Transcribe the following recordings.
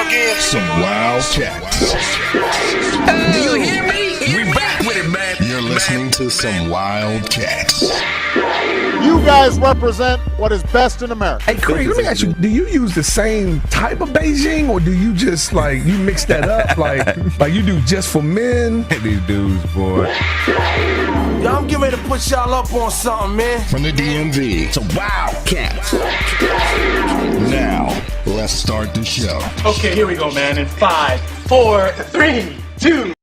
again. Some wild cats. Hey, you hear me? We back with it, man. You're listening to some wild cats. You guys represent what is best in America. Hey, Craig, let me ask you, do you use the same type of Beijing, or do you just, like, you mix that up? like you do just for men? These dudes, boy. Y'all, I'm getting ready to put y'all up on something, man. From the DMV to wild cats. Now, let's start the show. Okay, here we go, man. In 5, 4, 3, 2.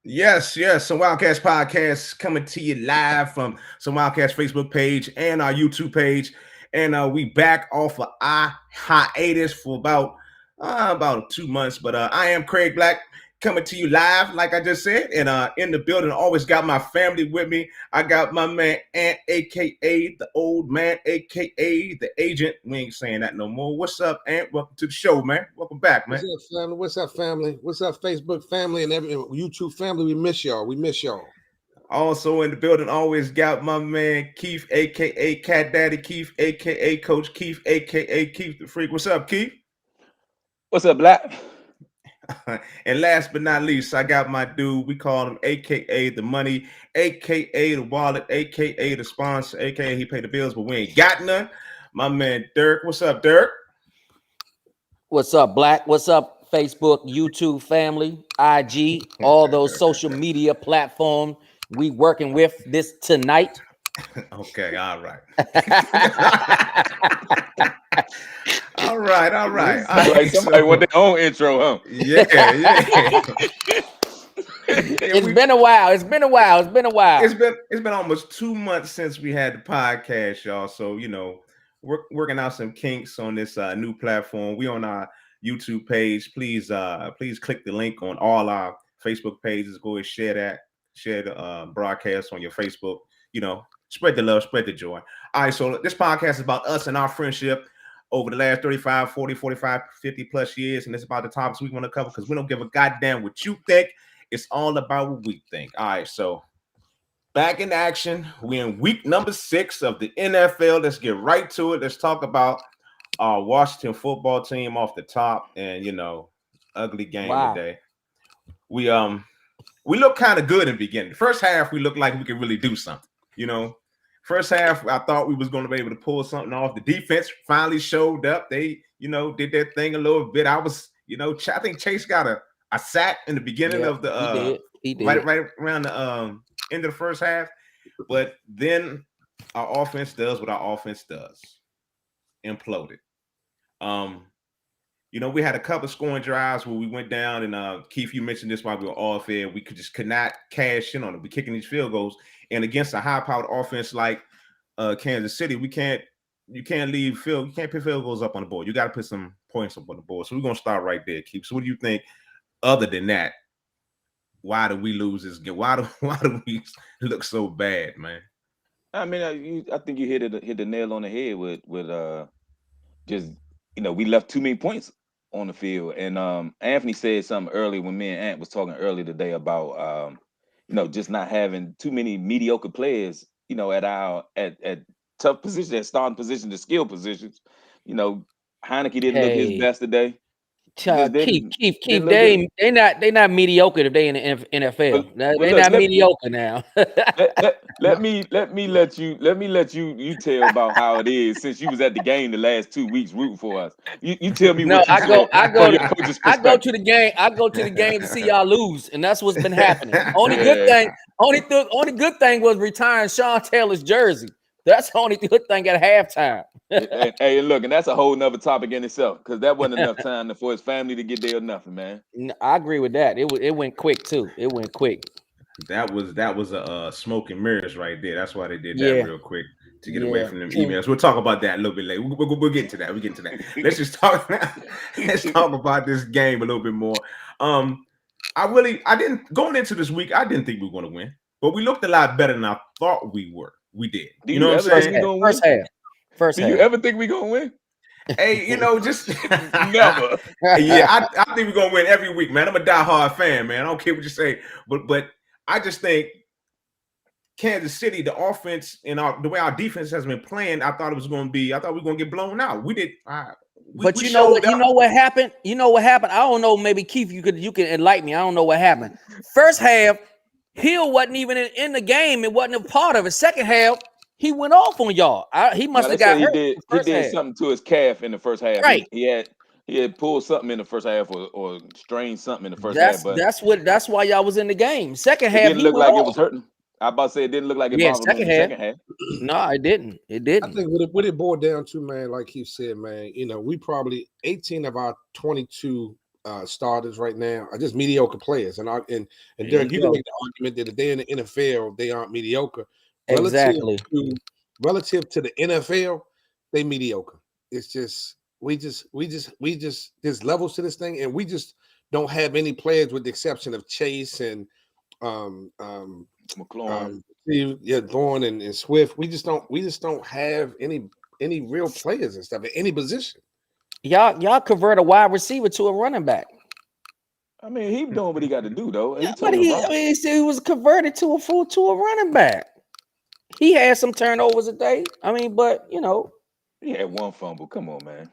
Yes. Some Wildcats podcast coming to you live from some Wildcats Facebook page and our YouTube page. And we back off of our hiatus for about 2 months. But I am Craig Black coming to you live, like I just said. And in the building, always got my family with me. I got my man Ant, a.k.a. the old man, a.k.a. the agent. We ain't saying that no more. What's up, Ant? Welcome to the show, man. Welcome back, man. What's up, family? What's up, family? What's up, Facebook family and every YouTube family? We miss y'all. Also in the building, always got my man Keith, a.k.a. Cat Daddy Keith, a.k.a. Coach Keith, a.k.a. Keith the Freak. What's up, Keith? What's up, Black? And last but not least, I got my dude. We call him a.k.a. the money, a.k.a. the wallet, a.k.a. the sponsor, a.k.a. he paid the bills, but we ain't got none. My man Dirk. What's up, Dirk? What's up, Black? What's up, Facebook, YouTube family, IG, all those social media platforms we working with this tonight? Okay, all right. All right. Somebody want their own intro, huh? Yeah. It's been a while. It's been almost 2 months since we had the podcast, y'all. So, we're working out some kinks on this new platform. We on our YouTube page. Please click the link on all our Facebook pages. Go and share the broadcast on your Facebook. Spread the love, spread the joy. All right, so this podcast is about us and our friendship over the last 35, 40, 45, 50 plus years. And it's about the topics we want to cover because we don't give a goddamn what you think. It's all about what we think. All right, so back in action. We're in week number 6 of the NFL. Let's get right to it. Let's talk about our Washington football team off the top. And, ugly game today. We look kind of good in the beginning. The first half, we looked like we could really do something, First half, I thought we was going to be able to pull something off. The defense finally showed up. They, did their thing a little bit. I was, I think Chase got a sack in the beginning of the he did. Right around the end of the first half. But then our offense does what our offense does. Imploded. We had a couple of scoring drives where we went down, and Keith, you mentioned this while we were off air. We could not cash in on it. We're kicking these field goals, and against a high-powered offense like Kansas City, you can't put field goals up on the board. You got to put some points up on the board. So we're gonna start right there, Keith. So what do you think? Other than that, why do we lose this game? Why do we look so bad, man? I mean, I think you hit the nail on the head with just we left too many points on the field. And Anthony said something earlier when me and Ant was talking earlier today about just not having too many mediocre players, at tough positions, at starting positions, the skill positions. Heineke didn't look his best today. Keith, they not mediocre if they in the NFL. They're not mediocre now. let me let you tell about how it is since you was at the game the last 2 weeks rooting for us. You tell me. No, I go to the game to see y'all lose, and that's what's been happening. Only good thing was retiring Sean Taylor's jersey. That's the only good thing at halftime. Hey, look, and that's a whole nother topic in itself because that wasn't enough time for his family to get there or nothing, man. I agree with that. It went quick too. It went quick. That was a smoke and mirrors right there. That's why they did that real quick to get away from them emails. We'll talk about that a little bit later. We'll get into that. Let's just talk. Let's talk about this game a little bit more. Going into this week, I didn't think we were going to win, but we looked a lot better than I thought we were. We did. You know what I'm saying? First half. Do you ever think we're gonna win? Hey, just never. Yeah, I think we're gonna win every week, man. I'm a diehard fan, man. I don't care what you say, but I just think Kansas City, the offense and the way our defense has been playing, I thought we were gonna get blown out. But you know what? You know what happened? You know what happened? I don't know. Maybe Keith, you can enlighten me. I don't know what happened. First half, Hill wasn't even in the game. It wasn't a part of it. Second half, he went off on y'all. He must have got hurt. He did something to his calf in the first half. Right. He had pulled something in the first half or strained something in the first half. But that's why y'all was in the game. Second half, it didn't look like it was hurting. I about to say it didn't look like it bothered him in the second half. No, it didn't. It didn't. I think what it boiled down to, man, like he said, man, we probably 18 of our 22 starters right now are just mediocre players. And Derek, you can make the argument that if they're in the NFL, they aren't mediocre. Exactly. Relative to the NFL, they mediocre. It's just we just there's levels to this thing, and we just don't have any players with the exception of Chase and McLaurin, Bourne and Swift. We just don't have any real players and stuff at any position. Y'all convert a wide receiver to a running back. I mean, he doing what he got to do though. Yeah, but he said he was converted to a running back. He had some turnovers a day. I mean, but he had one fumble. Come on, man.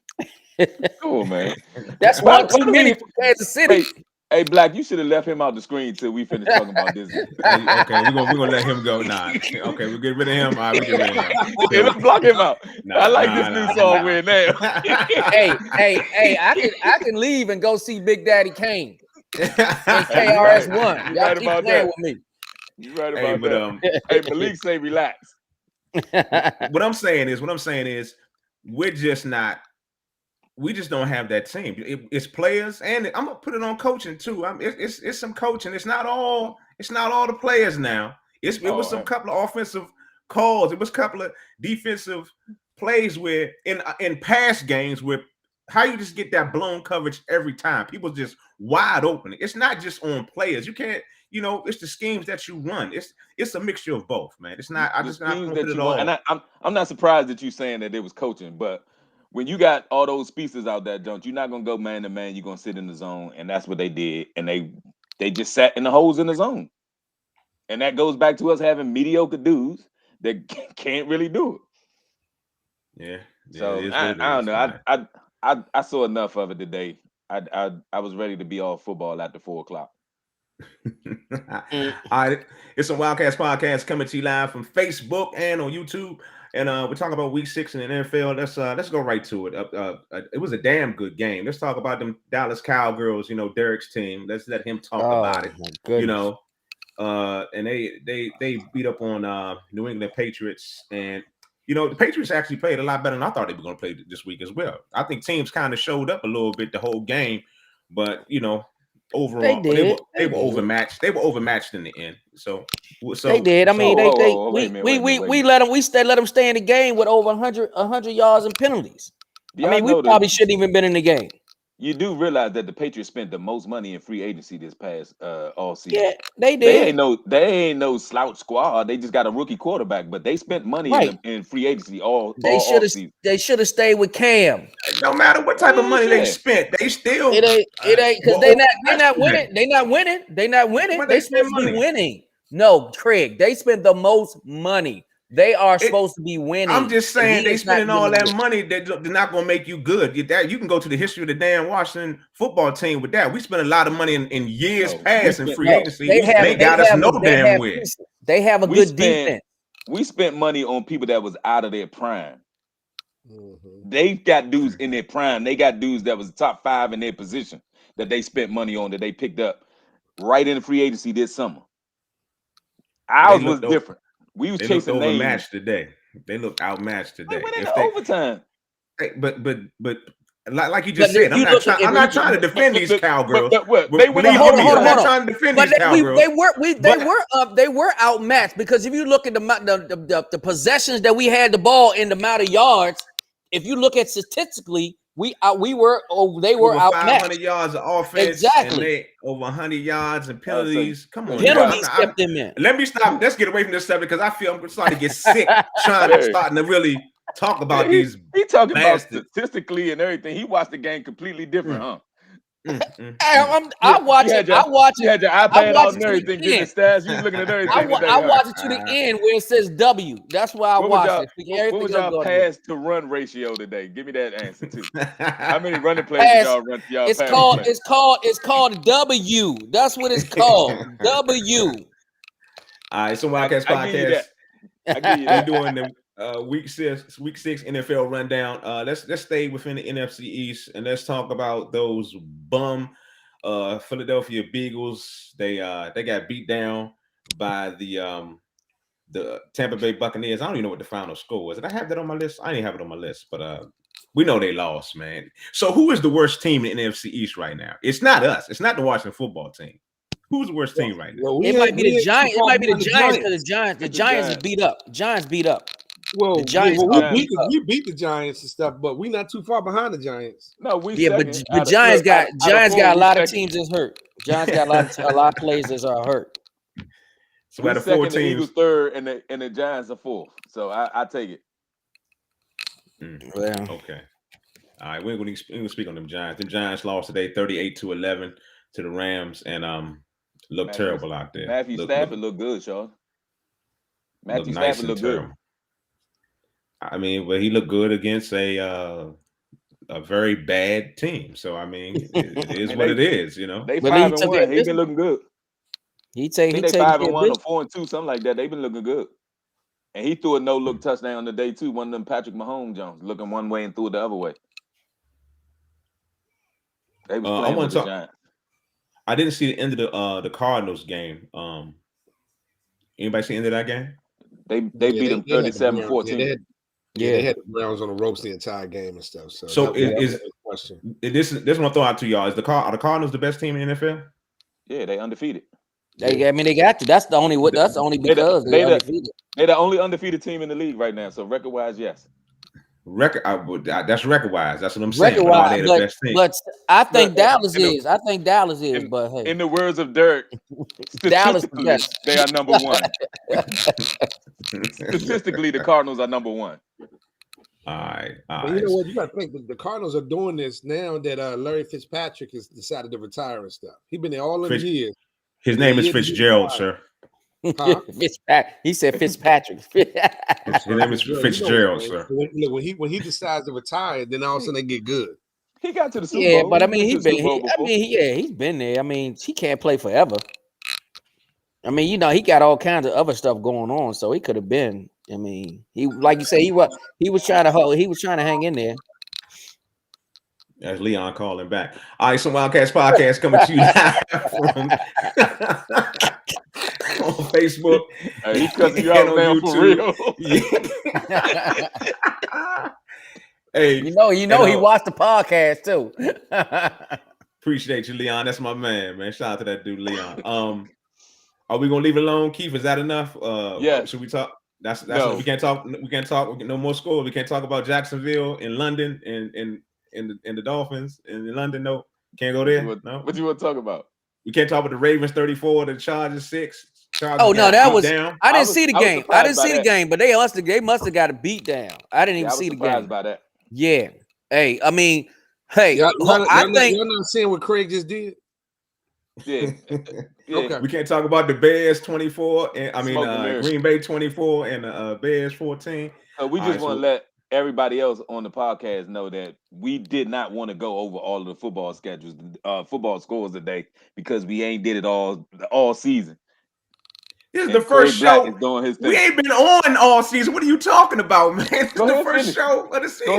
Come on, man. That's one too many for Kansas City. Hey, Black, you should have left him out the screen till we finish talking about this. Okay, we're gonna let him go. Nah. Okay, we'll get rid of him. All right, we get rid of him. Yeah, let's block him out. I like this new song we're now. hey, I can leave and go see Big Daddy Kane. And KRS-One. Y'all keep playing with me. You're right about that. Hey, Malik say relax. What I'm saying is we just don't have that team. It's players, and I'm gonna put it on coaching too. It's some coaching. It's not all the players now. It was some couple of offensive calls. It was a couple of defensive plays where in past games where how you just get that blown coverage every time. People just wide open. It's not just on players. You can't. It's the schemes that you run. It's a mixture of both, man. It's not. I just not put it all. And I'm not surprised that you saying that it was coaching, but when you got all those pieces out there, don't you're not gonna go man to man. You're gonna sit in the zone, and that's what they did. And they just sat in the holes in the zone, and that goes back to us having mediocre dudes that can't really do it. Yeah. So I don't know. I saw enough of it today. I was ready to be all football after 4:00. All right, it's a Wildcats podcast coming to you live from Facebook and on YouTube, and we're talking about Week 6 in the NFL. Let's go right to it. It was a damn good game. Let's talk about them Dallas Cowgirls. Derek's team. Let's let him talk about it. And they beat up on New England Patriots, and the Patriots actually played a lot better than I thought they were going to play this week as well. I think teams kind of showed up a little bit the whole game, but overall, they were overmatched. They were overmatched in the end. So they did. I mean, we let them stay in the game with over 100 yards and penalties. I mean, we probably shouldn't even been in the game. You do realize that the Patriots spent the most money in free agency this past all season. Yeah, they did. They ain't no slouch squad. They just got a rookie quarterback, but they spent money in free agency all season. They should have stayed with Cam. No matter what type of money they spent, they still it ain't because they're not winning. They're not winning. They supposed to be winning. No, Craig, they spent the most money. They are supposed to be winning. I'm just saying they spending all that money. They're not going to make you good. You can go to the history of the damn Washington football team with that. We spent a lot of money in years past in free agency. They got us no damn way. They have a good defense. We spent money on people that was out of their prime. Mm-hmm. They got dudes in their prime. They got dudes that was top 5 in their position that they spent money on that they picked up right in the free agency this summer. Ours was different. We was chasing overmatched today. They looked outmatched today. They went into overtime. But like you just said, I'm not trying to defend these Cowgirls. They went I'm not trying to defend these Cowgirls. They were outmatched because if you look at the possessions that we had the ball in the amount of yards, if you look at statistically, they were outmatched. 500 yards of offense, exactly. And they over 100 yards and penalties. Come on, penalties kept them in. Let me stop. Let's get away from this subject because I feel I'm starting to get sick starting to really talk about these. He talking about statistically and everything. He watched the game completely different, huh? I watch it. I watch it. You had your iPad out and everything, getting the stats. You looking at everything. I watch it to the end where it says W. That's why I watch it. What was y'all pass to run ratio today? Give me that answer too. How many running plays y'all run? It's called W. That's what it's called. W. All right, so Wildcats podcast. We're doing the week six NFL rundown. Let's stay within the NFC East and let's talk about those bum Philadelphia Beagles. They got beat down by the Tampa Bay Buccaneers. I don't even know what the final score was. Did I have that on my list? I didn't have it on my list, but we know they lost, man. So who is the worst team in the NFC East right now? It's not us. It's not the Washington football team. Who's the worst team right now? It might be the Giants. It might be the Giants because the Giants is beat up. Giants beat up. Well, the Giants we beat the Giants and stuff, but we're not too far behind the Giants. No, but Giants got a lot of teams that's hurt. Giants got a lot of players that are hurt. So out of 4 teams, the Eagles third, and the Giants are fourth. So I take it. Well, okay. All right, we're going to speak on them Giants. The Giants lost today, 38-11 to the Rams, and looked terrible out there. Matthew Stafford looked good, y'all. Matthew Stafford looked good. I mean, well, he looked good against a very bad team. So I mean, it is what it is, you know. They 5-1. He's been looking good. He 5-1 or 4-2, something like that. They've been looking good. And he threw a no-look touchdown today too. One of them Patrick Mahomes Jones looking one way and threw it the other way. They was playing with the Giants. I didn't see the end of the Cardinals game. Anybody see the end of that game? They beat them 37-14. They had the Browns on the ropes the entire game and stuff. So this is what I'm throwing out to y'all. Are the Cardinals the best team in the NFL? Yeah, they undefeated. They got to. That's the only because they're undefeated. They're the only undefeated team in the league right now. So record wise, yes. That's record wise. That's what I'm saying. But I think Dallas is. But hey, in the words of Dirk, Dallas, they are number one. Statistically, the Cardinals are number one. All right. But you know what? You got to think the Cardinals are doing this now that Larry Fitzpatrick has decided to retire and stuff. He's been there all of the years. His name is Fitzgerald, sir. Huh? He said Fitzpatrick. His name is Fitzgerald, sir. When he decides to retire, then all of a sudden they get good. He got to the Super Bowl. Yeah, but I mean, he's been there. I mean, he can't play forever. I mean, you know, he got all kinds of other stuff going on, so he could have been. I mean, he like you say, he was trying to hang in there. That's Leon calling back. All right, some Wildcats podcast coming to you live on Facebook. He's cutting you out now for real. Hey, you know, he watched the podcast too. Appreciate you, Leon. That's my man. Shout out to that dude, Leon. Are we gonna leave it alone, Keith? Is that enough? Yeah. Should we talk? That's no. We can't talk. No more score. We can't talk about Jacksonville in London and the Dolphins in London. No, can't go there. No. What do you want to talk about? We can't talk about the Ravens 34, the Chargers 6. Oh no, that was down. I didn't see the game. I didn't see the game, but they must have got a beat down. I didn't even see the game. By that. Yeah. Hey, I mean, hey, I think you're not seeing what Craig just did. Yeah. Okay. We can't talk about the Bears 24 and Green Bay 24 and Bears 14. We just want to let everybody else on the podcast know that we did not want to go over all of the football schedules, football scores today because we ain't did it all season. This is the first show. We ain't been on all season. What are you talking about, man? This is the first show of the season.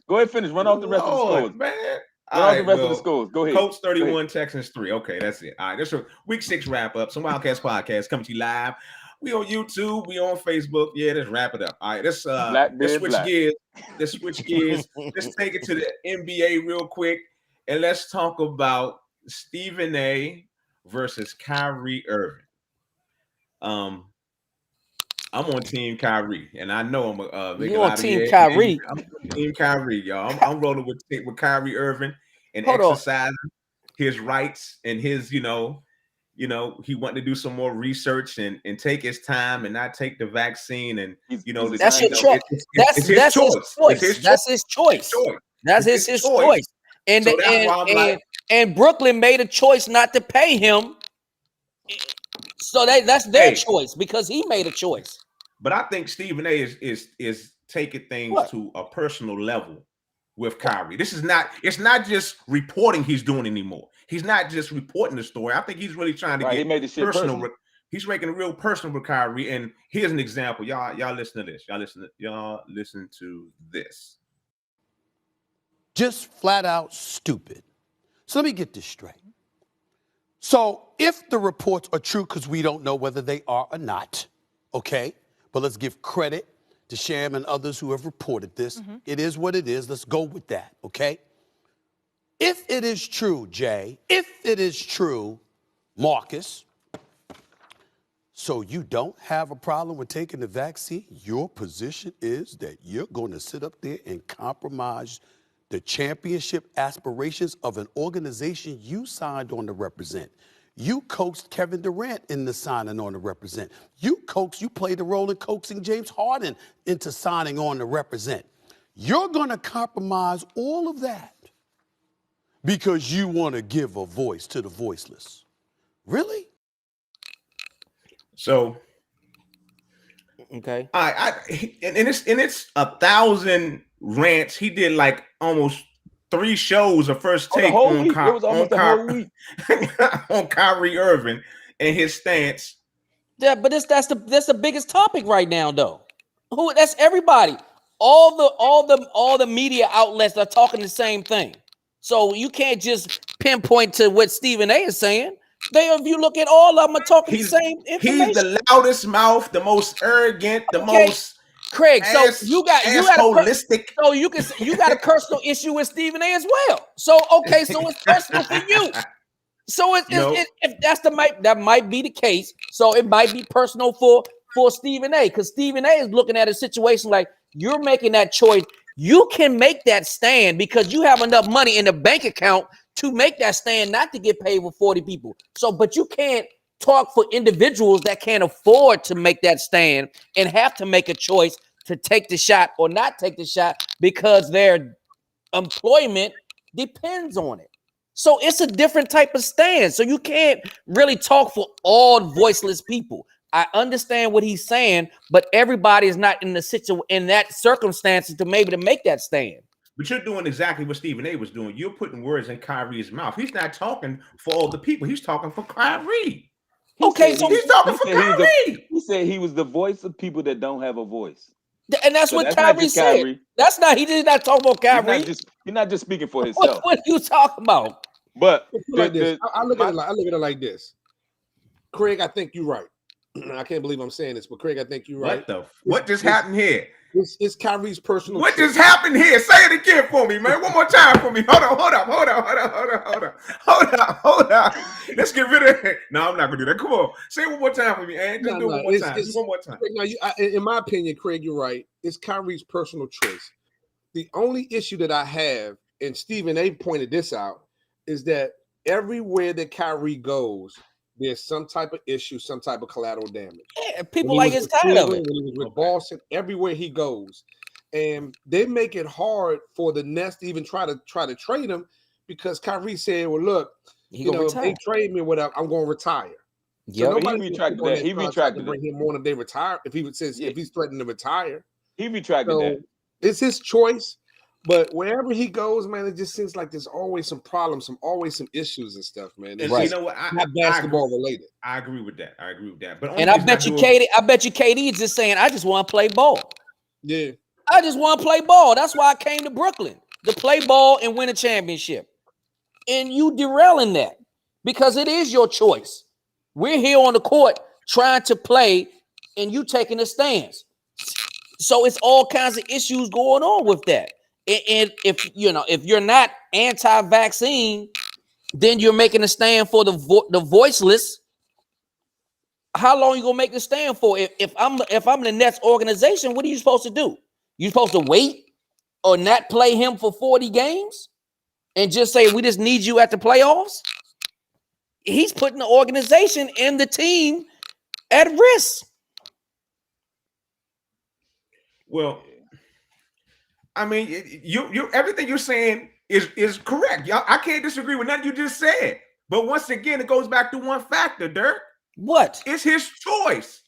Go ahead, finish. Run off the rest of the scores, man. Run off the rest of the scores. Go ahead. Colts 31, Texans 3. Okay, that's it. All right, that's a week 6 wrap up. Some Wildcats podcast coming to you live. We on YouTube. We on Facebook. Yeah, let's wrap it up. All right, let's switch gears. Let's switch gears. Let's take it to the NBA real quick, and let's talk about Stephen A. versus Kyrie Irving. I'm on Team Kyrie, and I know I'm you on Team Kyrie. I'm on Team Kyrie, y'all. I'm rolling with Kyrie Irving and exercising his rights and his, you know, he wanted to do some more research and take his time and not take the vaccine. And that's your choice. That's his choice. That's his choice. That's his choice. And So that's why I'm like, and Brooklyn made a choice not to pay him. So that's their choice because he made a choice. But I think Stephen A is taking things to a personal level with Kyrie. It's not just reporting he's doing anymore. He's not just reporting the story. I think he's really trying to get he made the shit personal. He's making it real personal with Kyrie. And here's an example. Y'all listen to this. Y'all listen to this. Just flat out stupid. So let me get this straight. So if the reports are true, because we don't know whether they are or not, okay? But let's give credit to Sham and others who have reported this. Mm-hmm. It is what it is. Let's go with that, okay? If it is true, Jay, if it is true, Marcus, so you don't have a problem with taking the vaccine, your position is that you're going to sit up there and compromise the championship aspirations of an organization you signed on to represent. You coaxed Kevin Durant into signing on to represent. You played the role in coaxing James Harden into signing on to represent. You're going to compromise all of that because you want to give a voice to the voiceless. Really? So, okay. And it's 1,000 rants. He did like almost 3 shows of First Take on Kyrie Irving and his stance. Yeah, but that's the biggest topic right now, though. That's everybody. All the media outlets are talking the same thing. So you can't just pinpoint to what Stephen A is saying. If you look at all of them, are talking the same information. He's the loudest mouth, the most arrogant, the most. Craig, so you got holistic. So you got a personal issue with Stephen A as well. So so it's personal for you. So if that might be the case. So it might be personal for Stephen A because Stephen A is looking at a situation like you're making that choice. You can make that stand because you have enough money in the bank account to make that stand, not to get paid with 40 people. So, but you can't talk for individuals that can't afford to make that stand and have to make a choice to take the shot or not take the shot because their employment depends on it. So it's a different type of stand. So you can't really talk for all voiceless people. I understand what he's saying, but everybody is not in that circumstances to make that stand. But you're doing exactly what Stephen A was doing. You're putting words in Kyrie's mouth. He's not talking for all the people. He's talking for Kyrie. He's talking for Kyrie. He said he was the voice of people that don't have a voice. And that's what Kyrie said. Kyrie. He did not talk about Kyrie. He's not just speaking for himself. What are you talking about? But I look at it like this. Craig, I think you're right. I can't believe I'm saying this, but Craig, I think you're right. What just happened here? It's Kyrie's personal. What just happened here? Say it again for me, man. One more time for me. Hold on. Let's get rid of it. No, I'm not gonna do that. Come on, say it one more time for me, and just do it one more time. Just one more time. In my opinion, Craig, you're right. It's Kyrie's personal choice. The only issue that I have, and Stephen A pointed this out, is that everywhere that Kyrie goes, there's some type of issue, some type of collateral damage. Yeah, people like it's tired of it. When he was with Boston, everywhere he goes, and they make it hard for the Nets to even try to trade him because Kyrie said, "Well, look, if they trade me, whatever, I'm going to retire." Yeah, so he retracted that. He retracted to bring him on if they retire. If he's threatening to retire, he retracted that. It's his choice. But wherever he goes, man, it just seems like there's always some problems, some issues and stuff, man. It's you know what? Not basketball related. I agree with that. But I bet you KD is just saying, I just want to play ball. Yeah. I just want to play ball. That's why I came to Brooklyn, to play ball and win a championship. And you derailing that because it is your choice. We're here on the court trying to play and you taking a stance. So it's all kinds of issues going on with that. And if you're not anti-vaccine, then you're making a stand for the voiceless. How long you gonna make the stand for? If I'm the Nets organization, what are you supposed to do? You supposed to wait or not play him for 40 games and just say we just need you at the playoffs? He's putting the organization and the team at risk. Well, I mean, you everything you're saying is correct. Y'all, I can't disagree with nothing you just said. But once again, it goes back to one factor, Dirk. What? It's his choice.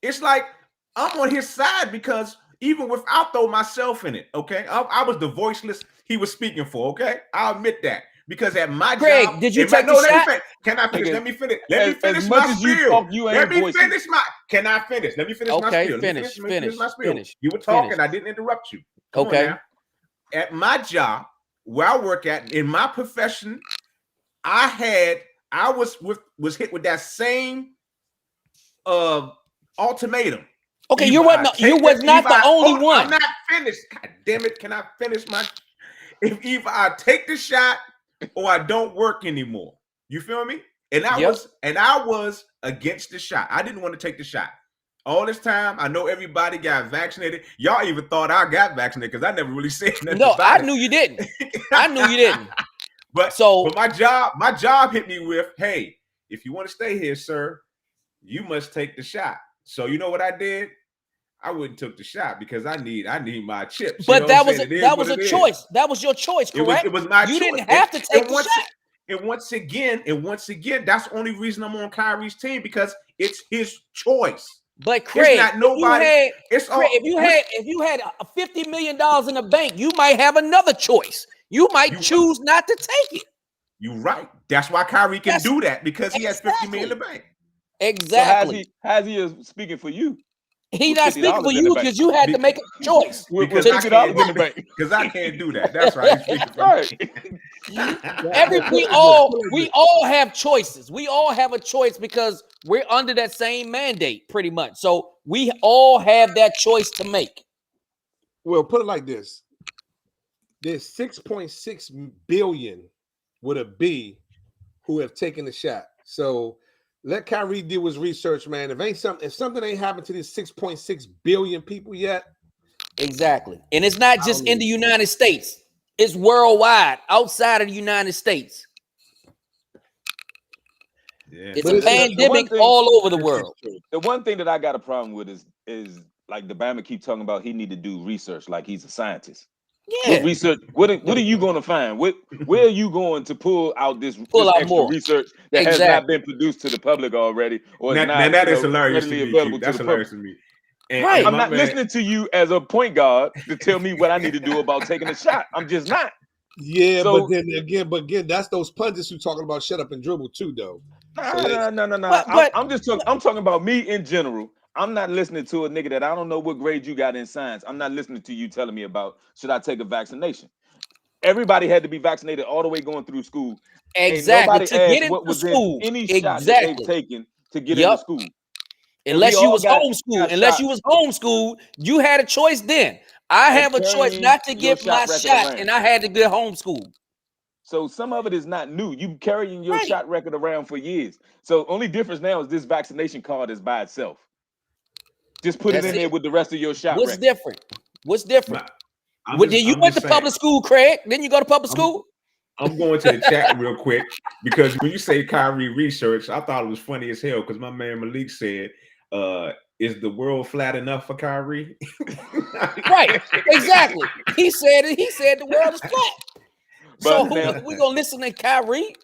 It's like I'm on his side because even without throw myself in it, okay, I was the voiceless he was speaking for. Okay, I'll admit that. Because at my Craig, job, did you take the shot? Can I finish? Let me finish. Let me finish my spiel. Can I finish? Let me finish my spiel. Finish my spiel. You were talking. I didn't interrupt you. Come on now. At my job, where I work at, in my profession, I was hit with that same ultimatum. Okay, you was not the only one. I'm not finished. God damn it! Can I finish my? If either I take the shot or I don't work anymore. You feel me? And I was against the shot. I didn't want to take the shot. All this time, I know everybody got vaccinated. Y'all even thought I got vaccinated because I never really said nothing. No, I knew you didn't. I knew you didn't. But my job hit me with, hey, if you want to stay here, sir, you must take the shot. So you know what I did? I wouldn't took the shot because I need my chips. But that was a choice. That was your choice, correct? It was my choice. You didn't have to take the shot. And once again, that's the only reason I'm on Kyrie's team because it's his choice. But Craig, it's not nobody. If you had $50 million in the bank, you might have another choice. You might choose not to take it. You're right. That's why Kyrie can do that because he has $50 million in the bank. Exactly. So how's he speaking for you? He's not speaking for you because you had to make a choice. Because I can't do that. That's right. He's speaking for me. We all have choices. We all have a choice because we're under that same mandate, pretty much. So we all have that choice to make. Well, put it like this: there's 6.6 billion with a B who have taken the shot. So let Kyrie do his research, man. If something ain't happened to these 6.6 billion people yet. Exactly. And it's not just in the United States. It's worldwide, outside of the United States. Yeah. It's a pandemic all over the world. The one thing that I got a problem with is like the Bama keep talking about he need to do research like he's a scientist. Yeah. What research? What are you going to find? Where are you going to pull out this extra more research that has not been produced to the public already, or is not that is hilarious readily to me. available That's to the hilarious public? to me. And right. I'm not listening to you as a point guard to tell me what I need to do about taking a shot. I'm just not. Yeah, so, but again, that's those pundits who talking about shut up and dribble too, though. No. I'm just talking. I'm talking about me in general. I'm not listening to a nigga that I don't know what grade you got in science. I'm not listening to you telling me about should I take a vaccination. Everybody had to be vaccinated all the way going through school. Exactly. To get into school. Any shot that they've taken to get into school. Unless you was homeschooled, you had a choice then. I have a choice not to get my shot, and I had to get homeschooled. So some of it is not new. You carrying your shot record around for years. So only difference now is this vaccination card is by itself. Just put it in there with the rest of your shot record. What's different? You went to public school, Craig? Didn't you go to public school? I'm going to the chat real quick because when you say Kyrie research, I thought it was funny as hell because my man Malik said, is the world flat enough for Kyrie? Right, exactly. He said the world is flat. So we gonna listen to Kyrie?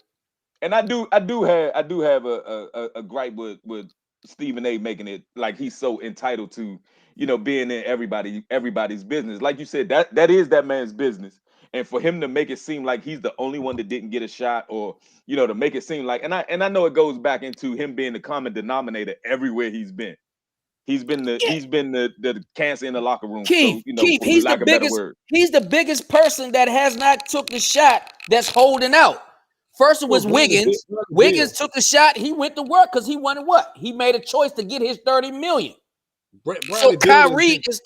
And I do have a gripe with Stephen A making it like he's so entitled to, being in everybody's business. Like you said, that is that man's business. And for him to make it seem like he's the only one that didn't get a shot, or to make it seem like, and I know it goes back into him being the common denominator everywhere he's been. He's been the cancer in the locker room. Keith, he's the biggest person that has not took the shot that's holding out. First it was Wiggins. Wiggins took the shot. He went to work because he wanted what? He made a choice to get his $30 million. So Kyrie is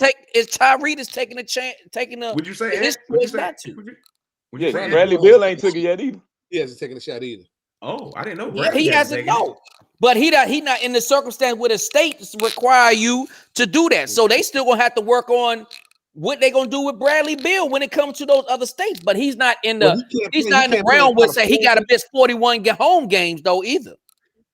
taking a chance, Would you say his choice not to? Bradley Beal ain't took it yet either. He hasn't taken a shot either. Oh, I didn't know. He hasn't. No. But he not in the circumstance where the states require you to do that. So they still gonna have to work on what they gonna do with Bradley Beal when it comes to those other states. But he's not in the realm where say he got to miss 41 home games though either.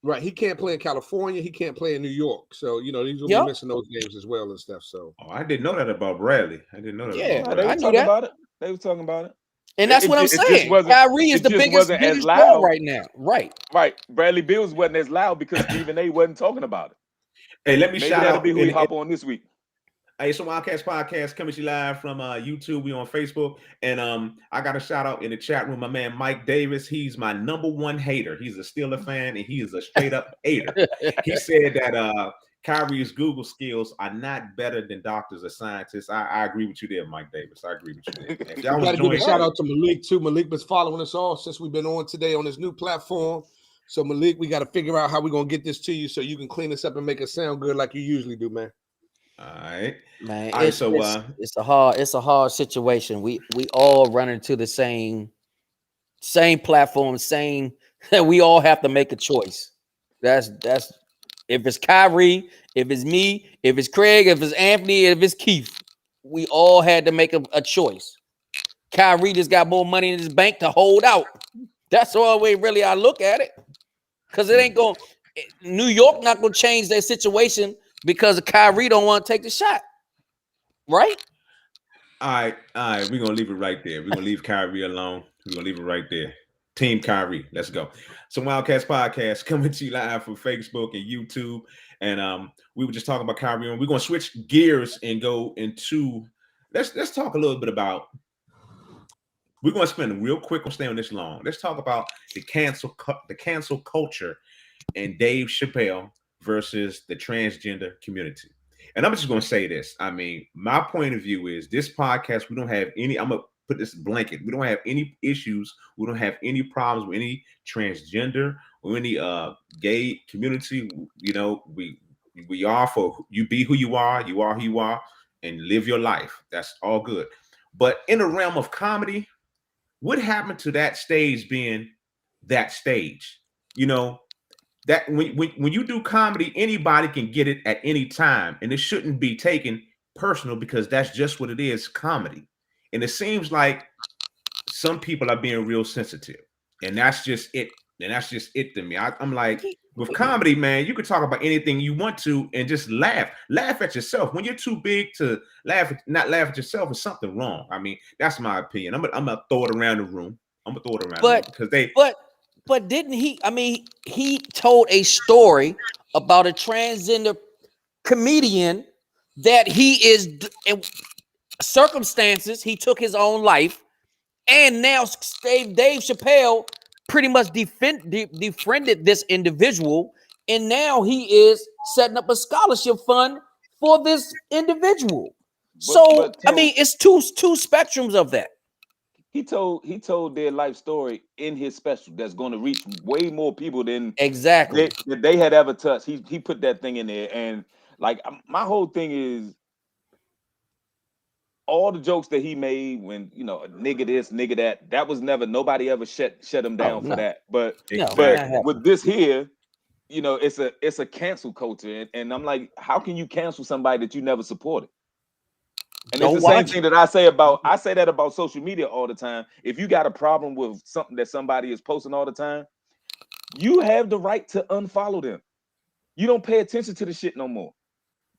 Right, he can't play in California. He can't play in New York. So he's gonna be missing those games as well and stuff. So I didn't know that about Bradley. I didn't know that. Yeah, they were talking about it. They were talking about it. And that's what I'm saying. Kyrie is the biggest draw right now. Right. Bradley Bills wasn't as loud because Stephen A wasn't talking about it. Hey, let me shout out. Maybe that'll be who we hop on this week. Hey, it's a Wildcats podcast coming to you live from YouTube. We on Facebook, and I got a shout out in the chat room. My man Mike Davis, he's my #1 hater. He's a Steeler fan, and he is a straight up hater. He said that Kyrie's Google skills are not better than doctors or scientists. I agree with you there, Mike Davis. I agree with you there. We got to give a shout out to Malik too. Malik been following us all since we've been on today on this new platform. So Malik, we got to figure out how we're gonna get this to you so you can clean us up and make it sound good like you usually do, man. All right, man. All right, It's a hard situation. We all run into the same platform, we all have to make a choice. That's if it's Kyrie, if it's me, if it's Craig, if it's Anthony, if it's Keith, we all had to make a choice. Kyrie just got more money in his bank to hold out. That's the only way really I look at it. Because it ain't going. New York not going to change their situation because Kyrie don't want to take the shot. Right? All right. We're going to leave it right there. We're going to leave Kyrie alone. We're going to leave it right there. Team Kyrie. Let's go. So Wildcats podcast coming to you live from Facebook and YouTube. And we were just talking about Kyrie. And we're going to switch gears and go into let's talk a little bit about. We're going to spend real quick on staying this long. Let's talk about the cancel culture and Dave Chappelle versus the transgender community. And I'm just going to say this. I mean, my point of view is this podcast, we don't have any, I'm going to put this blanket. We don't have any issues. We don't have any problems with any transgender or any gay community. You know, we are for you be who you are who you are, and live your life. That's all good. But in the realm of comedy, what happened to that stage being that stage? You know, that when you do comedy, anybody can get it at any time, and it shouldn't be taken personal because that's just what it is, comedy. And it seems like some people are being real sensitive, and that's just it. And that's just it to me. I'm like, with comedy, man, you can talk about anything you want to and just laugh at yourself. When you're too big to not laugh at yourself, is something wrong. I mean, that's my opinion. I'm gonna throw it around the room. But didn't he? I mean, he told a story about a transgender comedian that he is in circumstances. He took his own life, and now Dave Chappelle pretty much defriended this individual, and now he is setting up a scholarship fund for this individual. I mean, it's two spectrums of that. He told their life story in his special that's going to reach way more people than they had ever touched. He put that thing in there, and like my whole thing is all the jokes that he made when, you know, nigga this, nigga that was never, nobody ever shut him down for that. But with this here, you know, it's a cancel culture. And I'm like, how can you cancel somebody that you never supported? And it's the same thing that I say that about social media all the time. If you got a problem with something that somebody is posting all the time, you have the right to unfollow them. You don't pay attention to the shit no more.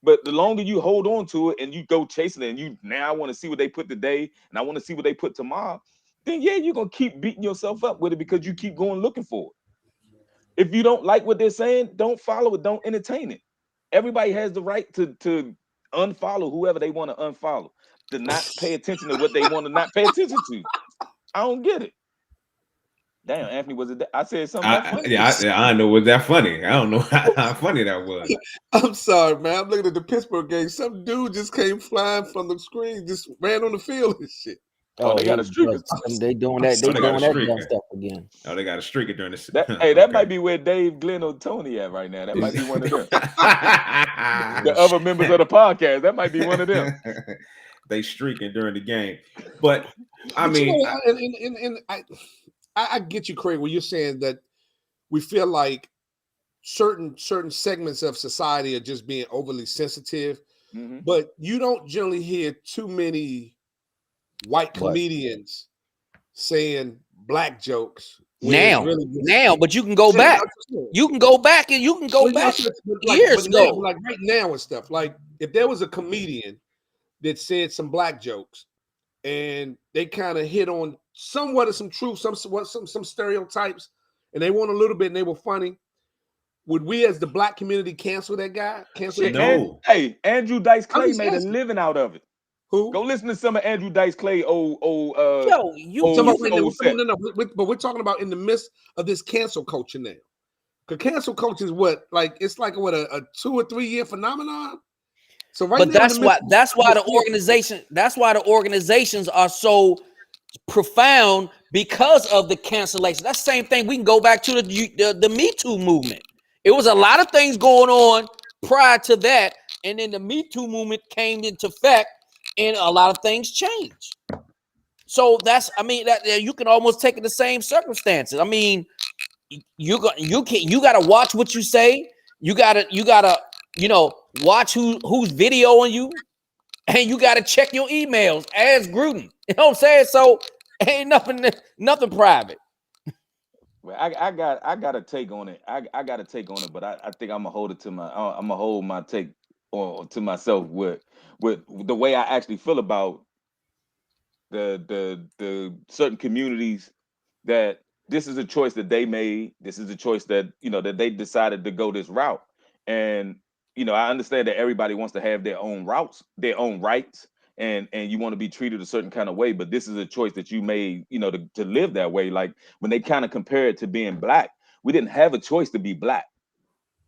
But the longer you hold on to it and you go chasing it, and I want to see what they put today and I want to see what they put tomorrow, then yeah, you're gonna keep beating yourself up with it because you keep going looking for it. If you don't like what they're saying, don't follow it, don't entertain it. Everybody has the right to unfollow whoever they want to unfollow, to not pay attention to what they want to not pay attention to. I don't get it. Damn, Anthony, was it? I said something. I know. Was that funny? I don't know how funny that was. I'm sorry, man. I'm looking at the Pittsburgh game. Some dude just came flying from the screen, just ran on the field and shit. Oh, they got a streaker. They doing that. They doing that stuff again. Oh, they got a streaker during this. That might be where Dave, Glenn, or Tony at right now. That might be one of them. The other members of the podcast. That might be one of them. They streaking during the game, but I get you, Craig, when you're saying that we feel like certain segments of society are just being overly sensitive, but you don't generally hear too many white comedians saying black jokes now, but you can go back. You can go back and you can go back years ago. Like right now and stuff. Like if there was a comedian that said some black jokes and they kind of hit on somewhat of some truth, some stereotypes, and they want a little bit, and they were funny. Would we, as the black community, cancel that guy? Cancel that? No. Hey, Andrew Dice Clay made a living out of it. Who? Go listen to some of Andrew Dice Clay Yo, but we're talking about in the midst of this cancel culture now. Because cancel culture is what, like, it's like what a 2 or 3 year phenomenon. So right now, that's why the organizations are so profound, because of the cancellation. That's the same thing. We can go back to the Me Too movement. It was a lot of things going on prior to that, and then the Me Too movement came into effect, and a lot of things changed. So that you can almost take it the same circumstances. I mean, you got to watch what you say. You gotta watch who's videoing you, and you got to check your emails as Gruden. You know what I'm saying? So ain't nothing private. Well, I got a take on it. I got a take on it, but I think I'm gonna hold it to I'm gonna hold my take to myself with the way I actually feel about the certain communities, that this is a choice that they made. This is a choice that that they decided to go this route. And I understand that everybody wants to have their own routes, their own rights, and you want to be treated a certain kind of way. But this is a choice that you made, to live that way. Like when they kind of compare it to being black, we didn't have a choice to be black.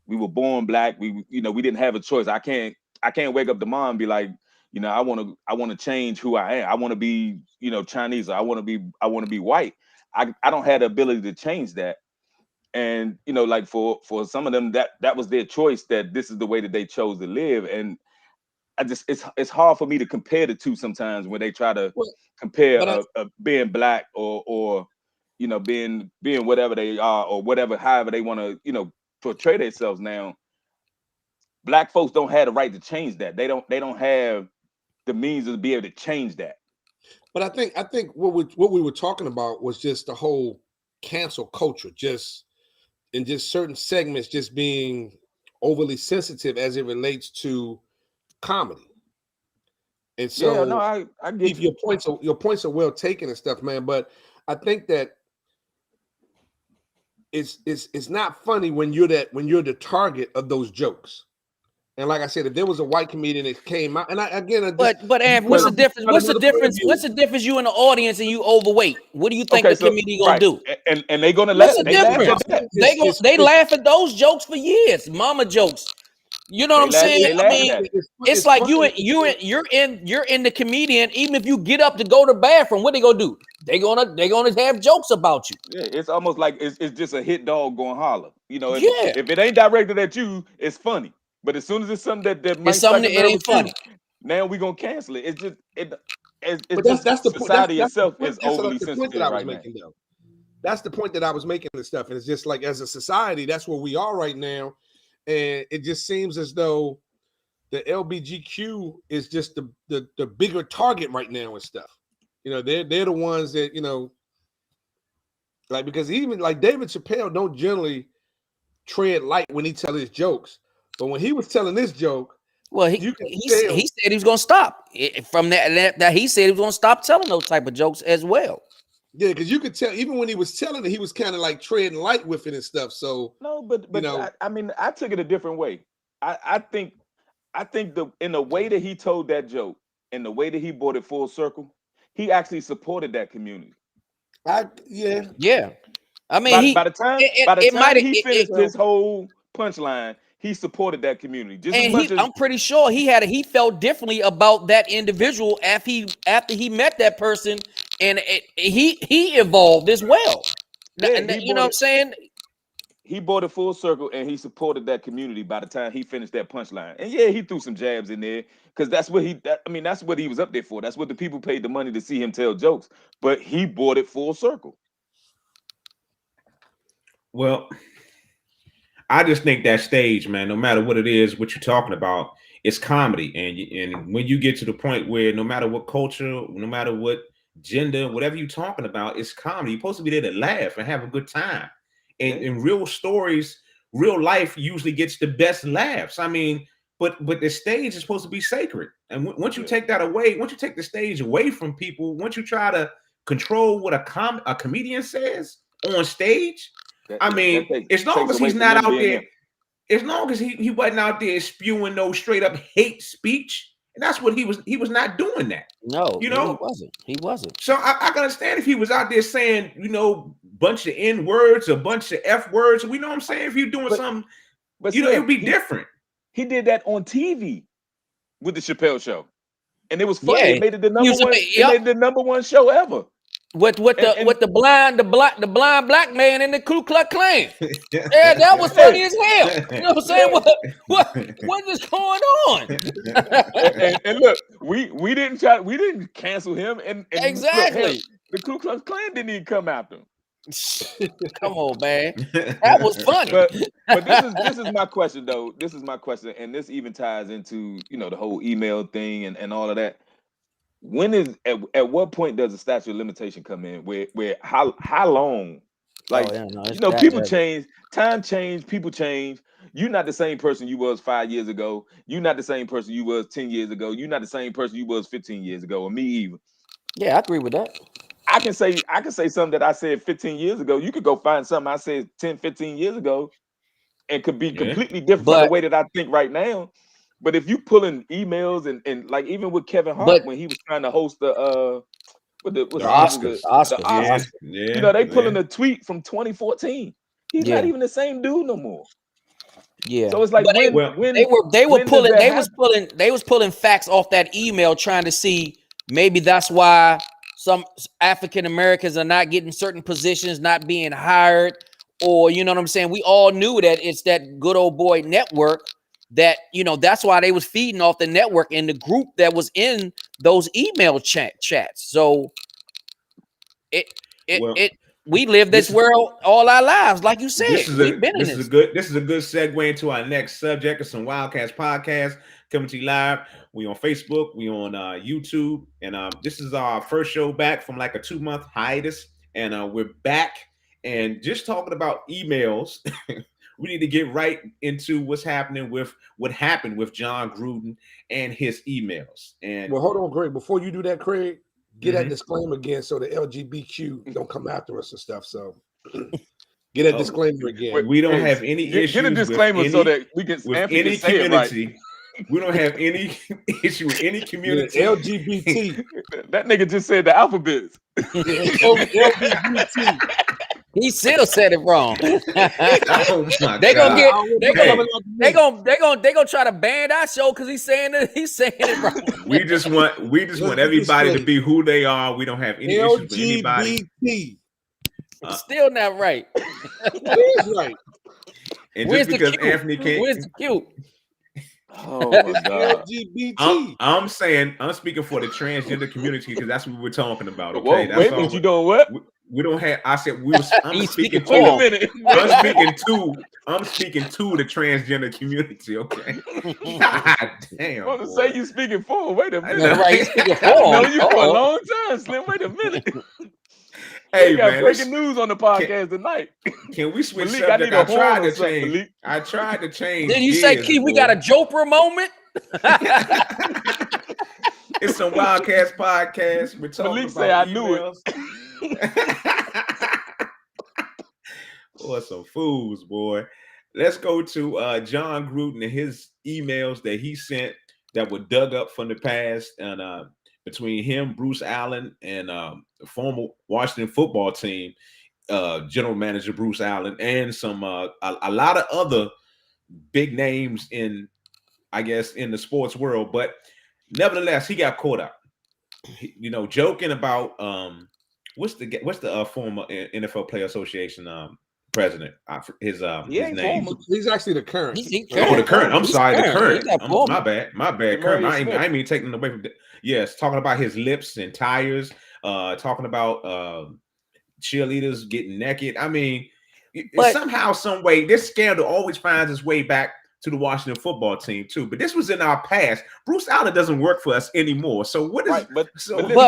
We were born black. We didn't have a choice. I can't wake up tomorrow and be like, I want to change who I am. I want to be, Chinese. Or I want to be white. I don't have the ability to change that. And like for some of them, that was their choice, that this is the way that they chose to live. And it's hard for me to compare the two sometimes when they try to compare being black or being whatever they are, or whatever, however they want to portray themselves. Now, black folks don't have the right to change that. They don't have the means to be able to change that. But I think what we were talking about was just the whole cancel culture, just certain segments just being overly sensitive as it relates to comedy. And so I get your points are well taken and stuff, man. But I think that it's not funny when you're the target of those jokes. And like I said, if there was a white comedian that came out, and what's the difference? What's the difference? What's the difference? You in the audience and you overweight. What do you think the comedian gonna do? And they gonna laugh. They laugh at those jokes for years, mama jokes. You know what I'm saying? I mean, it's like you're in the comedian. Even if you get up to go to the bathroom, what they gonna do? They gonna have jokes about you. Yeah, it's almost like it's just a hit dog going holler. If it ain't directed at you, it's funny. But as soon as it's something that might it ain't funny. Now we gonna cancel it. It's just that's the society itself is overly sensitive right now. That's the point that I was making and stuff. And it's just like, as a society, that's where we are right now. And it just seems as though the LBGQ is just the bigger target right now and stuff. They're the ones that, like, because even like David Chappelle don't generally tread light when he tells his jokes. But when he was telling this joke, well, he said he was gonna stop from that. He said he was gonna stop telling those type of jokes as well. Yeah, because you could tell even when he was telling it, he was kind of like treading light with it and stuff. So no, but I took it a different way. I think in the way that he told that joke and the way that he brought it full circle, he actually supported that community. Yeah. I mean, by the time he finished his whole punchline, he supported that community. I'm pretty sure he felt differently about that individual after he met that person, and he evolved as well. Yeah, you know what I'm saying? He brought it full circle, and he supported that community by the time he finished that punchline. And yeah, he threw some jabs in there because that's what he was up there for. That's what the people paid the money to see him tell jokes. But he brought it full circle. Well, I just think that stage, man, no matter what it is, what you're talking about, it's comedy. And when you get to the point where no matter what culture, no matter what gender, whatever you're talking about, it's comedy. You're supposed to be there to laugh and have a good time. And in real stories, real life usually gets the best laughs. I mean, but the stage is supposed to be sacred. And once you take that away, once you take the stage away from people, once you try to control what a comedian says on stage, as long as he's not out there, as long as he wasn't out there spewing no straight up hate speech. And that's what he was not doing that. No, you know, he wasn't. So I can understand if he was out there saying, bunch of N words, a bunch of F words. We know what I'm saying. If you're doing something, but it would be different. He did that on TV with the Chappelle Show, and it was funny. Yeah. It made it the number one. It made the number one show ever. With the blind black man in the Ku Klux Klan. Yeah, that was funny as hell. You know what I'm saying? What is going on? and look, we didn't cancel him. And exactly, look, hey, the Ku Klux Klan didn't even come after him. Come on, man. That was funny. But this is my question though. This is my question, and this even ties into the whole email thing and all of that. When is at what point does the statute of limitation come in? Where how long? Like people change, time change, people change. You're not the same person you was 5 years ago. You're not the same person you was 10 years ago. You're not the same person you was 15 years ago, or me either. Yeah, I agree with that. I can say something that I said 15 years ago. You could go find something I said 10, 15 years ago and could be completely different from the way that I think right now. But if you pulling emails and like even with Kevin Hart when he was trying to host the Oscars. They pulling a tweet from 2014. He's not even the same dude no more. Yeah. So it's like they was pulling facts off that email trying to see maybe that's why some African Americans are not getting certain positions, not being hired, or you know what I'm saying? We all knew that it's that good old boy network. That that's why they was feeding off the network and the group that was in those email chats. So we live this world all our lives, like you said. This is a good segue into our next subject of some Wildcats podcast coming to you live. We on Facebook, we on YouTube, and this is our first show back from like a 2-month hiatus, and we're back and just talking about emails. We need to get right into what's happening with what happened with John Gruden and his emails. And hold on, Greg. Before you do that, Craig, get that disclaimer again so the LGBTQ don't come after us and stuff. So get that disclaimer again. We don't have any issues. Get a disclaimer so that we can with any community. We don't have any issue with any community. LGBT. That nigga just said the alphabets. LGBT. He still said it wrong. They gonna try to ban our show because he's saying it wrong. We just want everybody to be who they are. We don't have any issues with anybody. Still not right. It is right. And just because Anthony can't, where's the cute? Oh my God. LGBT. I'm speaking for the transgender community because that's what we're talking about. Okay, whoa, wait a minute, you doing what? We don't have. I said I'm speaking to. I'm speaking to the transgender community. Okay. God damn. I want to say you speaking for. Wait a minute. Right, I've known you for a long time, Slim. Wait a minute. Hey, we got man, breaking news on the podcast tonight. Can we switch Malik, subject? I tried to change. Did you say, Key, we got a Joper moment? It's some Wildcats podcast. We're talking Malik about say I emails. knew it. Boy, some fools, boy. Let's go to John Gruden and his emails that he sent that were dug up from the past, and between him, Bruce Allen, and the former Washington football team general manager Bruce Allen, and some a lot of other big names in the sports world. But nevertheless, he got caught up. Joking about what's the former NFL Player Association president? His name. He's actually the current. The current. I'm sorry, the current. My bad. Current. I ain't mean taking away from. Yes, talking about his lips and tires. Talking about cheerleaders getting naked. I mean, somehow, some way, this scandal always finds its way back to the Washington football team too. But this was in our past. Bruce Allen doesn't work for us anymore. So what is? Right, but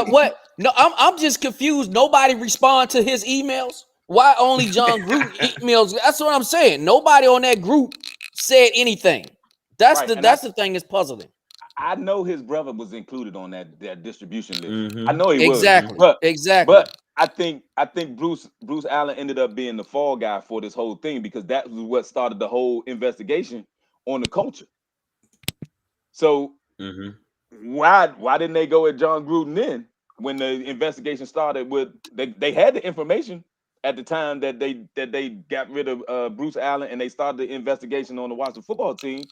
what? No, I'm just confused. Nobody respond to his emails. Why only John Gruden emails? That's what I'm saying. Nobody on that group said anything. That's Right, that's the thing that's puzzling. I know his brother was included on that distribution list. Mhm. I know he Exactly. was, Exactly. but I think Bruce Allen ended up being the fall guy for this whole thing because that was what started the whole investigation on the culture. So why didn't they go at John Gruden then when the investigation started? With they had the information at the time that they got rid of Bruce Allen and they started the investigation on the Washington football team.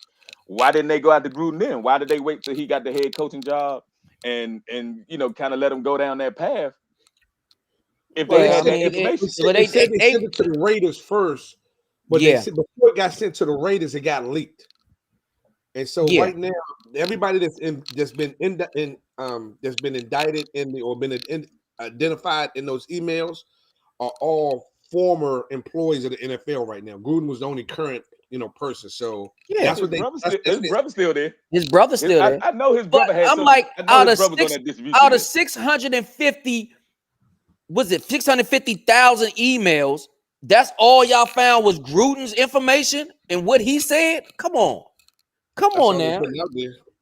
Why didn't they go after Gruden then? Why did they wait till he got the head coaching job and kind of let him go down that path? If they had that information, they said they sent it to the Raiders first, but they said before it got sent to the Raiders, it got leaked. And so right now, everybody that's been indicted or been identified in those emails are all former employees of the NFL right now. Gruden was the only current person. So that's what his brother's still there. His brother's still there. I know his brother had. I'm like out of 650,000 emails. That's all y'all found was Gruden's information and what he said. Come on now.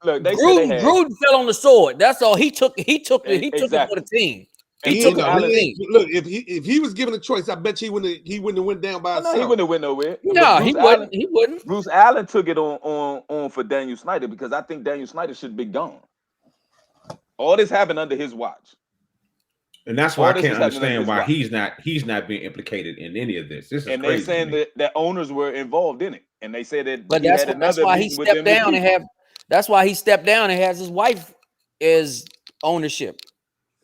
Look, Gruden fell on the sword. That's all. He took it for the team. Look, if he was given a choice, I bet you he wouldn't have went down by himself. He wouldn't have went nowhere. No, he wouldn't. Bruce Allen took it on for Daniel Snyder because I think Daniel Snyder should be gone. All this happened under his watch. And that's why I can't understand why he's not being implicated in any of this. This is and crazy. They saying that owners were involved in it, and they said that. But that's why he stepped down and have. That's why he stepped down and has his wife as ownership,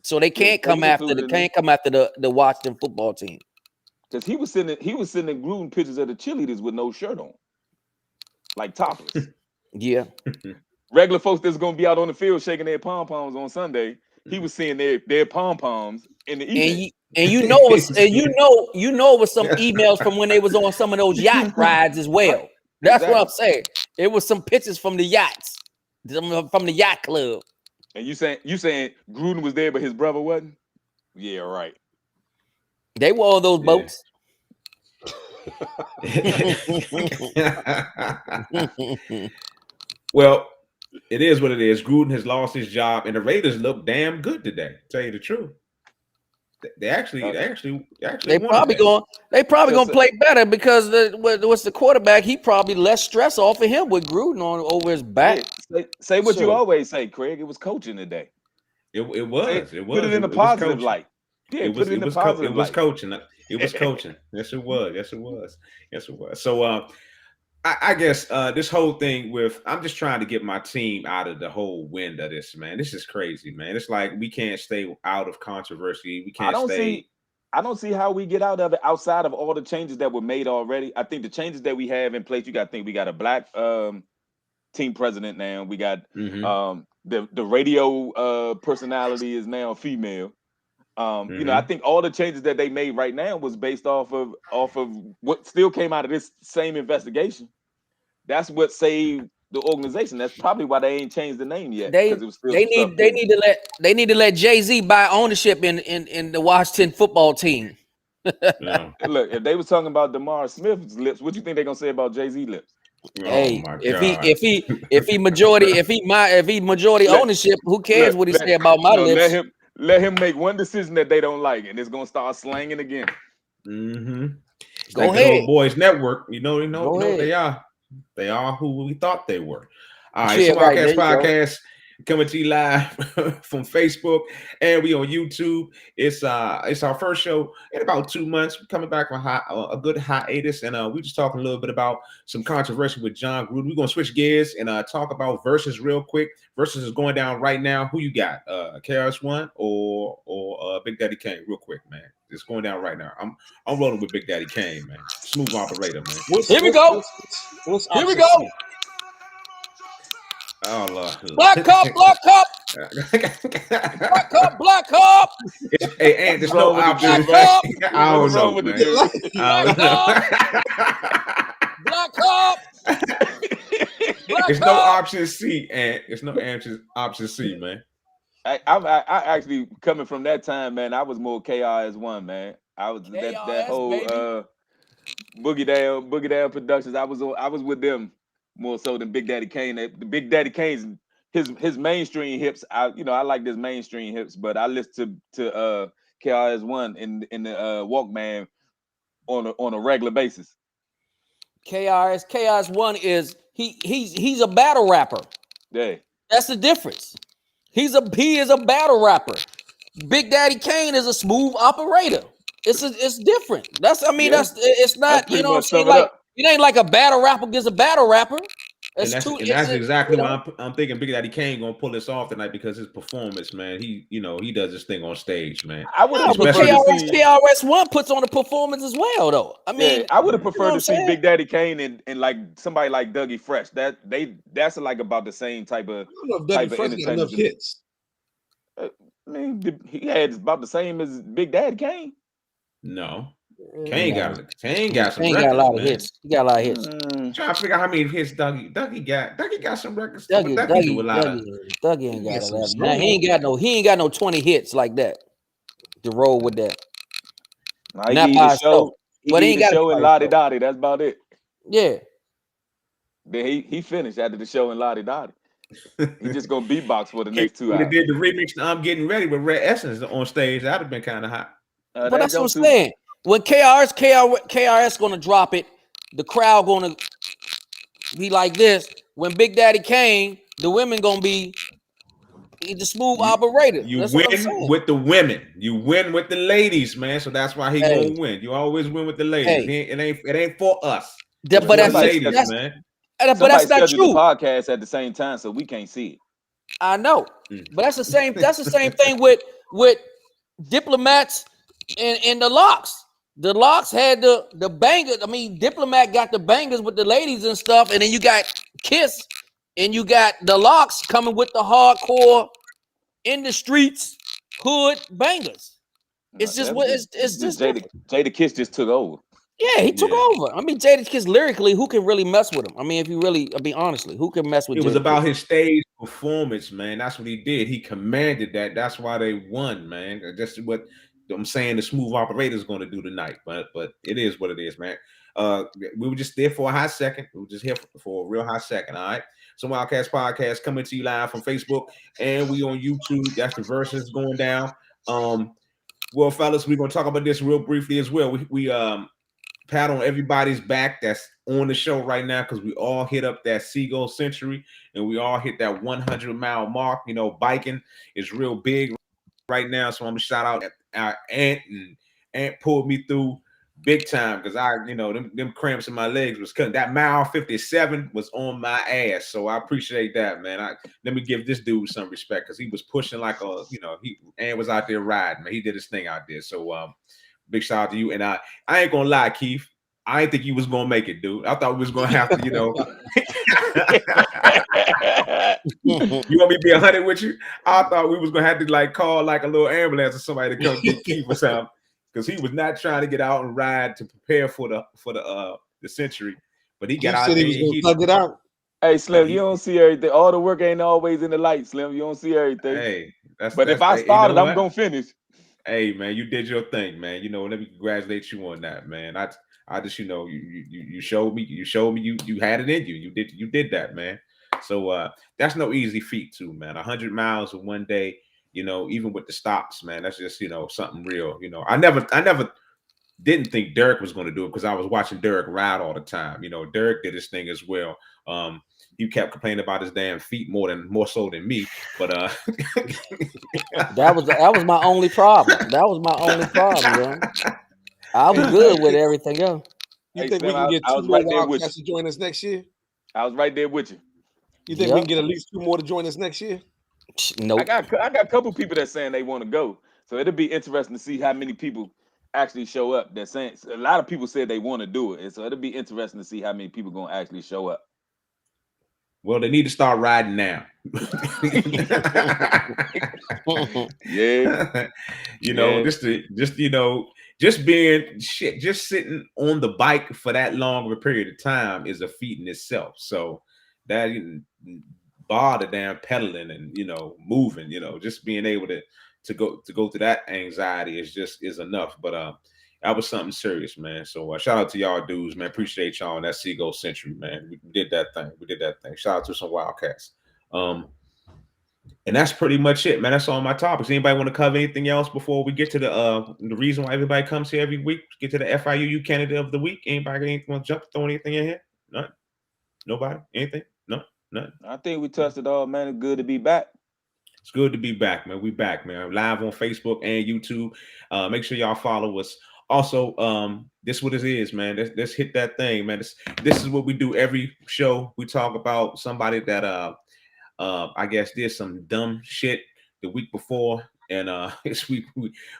so they can't come after the Washington football team. Because he was sending Gruden pictures of the cheerleaders with no shirt on, like topless. Yeah, regular folks that's gonna be out on the field shaking their pom poms on Sunday. He was seeing their pom poms in the evening. And you know it was some emails from when they was on some of those yacht rides as well. That's what I'm saying. It was some pictures from the yachts, from the yacht club. And you saying Gruden was there, but his brother wasn't? Yeah, right. They were on those boats. Well, it is what it is. Gruden has lost his job, and the Raiders look damn good today. To tell you the truth, they actually probably gonna play better because the quarterback. He probably less stress off of him with Gruden over his back. Say what you always say, Craig. It was coaching today. It was. Put it in a positive light. Yeah, it was coaching. It was coaching. Yes, it was. So, I guess this whole thing I'm just trying to get my team out of the whole wind of this, man. This is crazy, man. It's like we can't stay out of controversy. We can't I don't see how we get out of it outside of all the changes that were made already. I think the changes that we have in place, you got to think we got a black team president now. We got the radio personality is now female. I think all the changes that they made right now was based off of what still came out of this same investigation. That's what saved the organization. That's probably why they ain't changed the name yet. They need to let Jay-Z buy ownership in the Washington football team. Yeah. Look, if they was talking about DeMar Smith's lips, what you think they're gonna say about Jay-Z lips? Hey, if he majority ownership, who cares what he say about my lips? Let him make one decision that they don't like, and it's gonna start slanging again. Go ahead, the Boys Network. You know they are. They are who we thought they were. All right, podcast coming to you live from Facebook, and we on YouTube. It's our first show in about 2 months. We're coming back from a good hiatus, and we just talking a little bit about some controversy with John Gruden. We're gonna switch gears and talk about Versus real quick. Versus is going down right now. Who you got? KRS-One or Big Daddy Kane? Real quick, man. It's going down right now. I'm rolling with Big Daddy Kane, man. Smooth operator, man. Here we go. Here we go. Oh Lord. Black Cup. Black Cup. Hey, and there's no option. I don't know, man. Black Cup. There's no option C, and there's no option C, man. I actually coming from that time, man. I was more KRS-One, man. I was that whole Boogie Down Productions. I was with them more so than Big Daddy Kane. The Big Daddy Kane's his mainstream hips. I like this mainstream hips, but I listen to KRS-One in the Walkman on a regular basis. KRS-One is he's a battle rapper. Yeah, that's the difference. He is a battle rapper. Big Daddy Kane is a smooth operator. It's different. It's not, you know what I'm saying? Like, it ain't like a battle rapper against a battle rapper. That's exactly why I'm thinking Big Daddy Kane gonna pull this off tonight, because his performance, man, he does this thing on stage, man. I would have preferred KRS-One puts on the performance as well, though. I mean, I would have preferred to see Big Daddy Kane and like somebody like Dougie Fresh. That's like about the same type of. I don't know if Dougie Fresh got enough hits. I mean, he had about the same as Big Daddy Kane. No. Kane got some records. Got a lot of hits. He got a lot of hits. Trying to figure out how many hits Dougie got. Dougie got some records. Dougie ain't got a lot. Now, he ain't got no 20 hits like that to roll with that. Not by himself. But he ain't got show in Lottie Dottie. That's about it. Yeah. Then he finished after the show in Lottie Dottie. He just gonna beatbox for the next 2 hours. He did the remix. I'm Getting Ready with Red Essence on stage. That'd have been kind of hot. But that's what I'm saying. When KRS gonna drop it, the crowd gonna be like this. When Big Daddy Kane, the women gonna be the smooth operator. You win with the women. You win with the ladies, man. So that's why he gonna win. You always win with the ladies. It ain't for us. But that's not true. The podcast at the same time, so we can't see it. I know, but that's the same. That's the same thing with Diplomats and the Locks. The Locks had the bangers. I mean, Diplomat got the bangers with the ladies and stuff, and then you got Kiss, and you got the Locks coming with the hardcore in the streets hood bangers. It's just what it's just Jada Kiss just took over. Yeah, he took over. I mean, Jada Kiss lyrically, who can really mess with him? I mean, honestly, who can mess with him? It was about his stage performance, man. That's what he did. He commanded that. That's why they won, man. That's what I'm saying the smooth operator is going to do tonight. But it is what it is, man. We were just there for a hot second. We were just here for a real hot second, all right? So Wildcats Podcast coming to you live from Facebook, and we on YouTube. That's the verses going down. Well, fellas, we're going to talk about this real briefly as well. We pat on everybody's back that's on the show right now, because we all hit up that Seagull Century and we all hit that 100-mile mark. You know, biking is real big right now. So I'm gonna shout out our Aunt, and Aunt pulled me through big time, because them cramps in my legs was cutting. That mile 57 was on my ass. So I appreciate that, man. Let me give this dude some respect, because he was pushing like Aunt was out there riding, man. He did his thing out there. So big shout out to you. And I ain't gonna lie, Keith. I didn't think you was gonna make it, dude. I thought we was gonna have to, You want me to be 100 with you? I thought we was gonna have to call a little ambulance or somebody to come get Keith or something, because he was not trying to get out and ride to prepare for the century. But he got out there. He was gonna thug it out. Hey, Slim, you don't see everything. All the work ain't always in the light, Slim. You don't see everything. Hey, but if I started, I'm gonna finish. Hey, man, you did your thing, man. Let me congratulate you on that, man. I just, you showed me you had it in you. You did that, man. So that's no easy feat too, man. 100 miles in one day, even with the stops, man. That's just, something real. I never didn't think Derek was going to do it, because I was watching Derek ride all the time. Derek did his thing as well. He kept complaining about his damn feet more so than me, but that was my only problem. That was my only problem, bro. I was good with everything else. You think we can get 2 more Wildcats to join us next year? I was right there with you. You think we can get at least 2 more to join us next year? Nope. I got a couple people that's saying they want to go, so it'll be interesting to see how many people actually show up. They're saying a lot of people said they want to do it, and so it'll be interesting to see how many people gonna actually show up. Well, they need to start riding now. Yeah. Just sitting on the bike for that long of a period of time is a feat in itself. So that bar the damn pedaling and moving, just being able to go through that anxiety is enough. But that was something serious, man. So shout out to y'all dudes, man. Appreciate y'all on that Seagull Century, man. We did that thing. Shout out to some Wildcats. And that's pretty much it, man. That's all my topics. Anybody want to cover anything else before we get to the reason why everybody comes here every week? Get to the FIUU candidate of the week. Anybody want to throw anything in here? None. Nobody? Anything? No. None. I think we touched it all, man. It's good to be back. It's good to be back, man. We back, man. Live on Facebook and YouTube. Make sure y'all follow us. Also, this is what it is, man. Let's hit that thing, man. This is what we do every show. We talk about somebody that I guess did some dumb shit the week before, and this week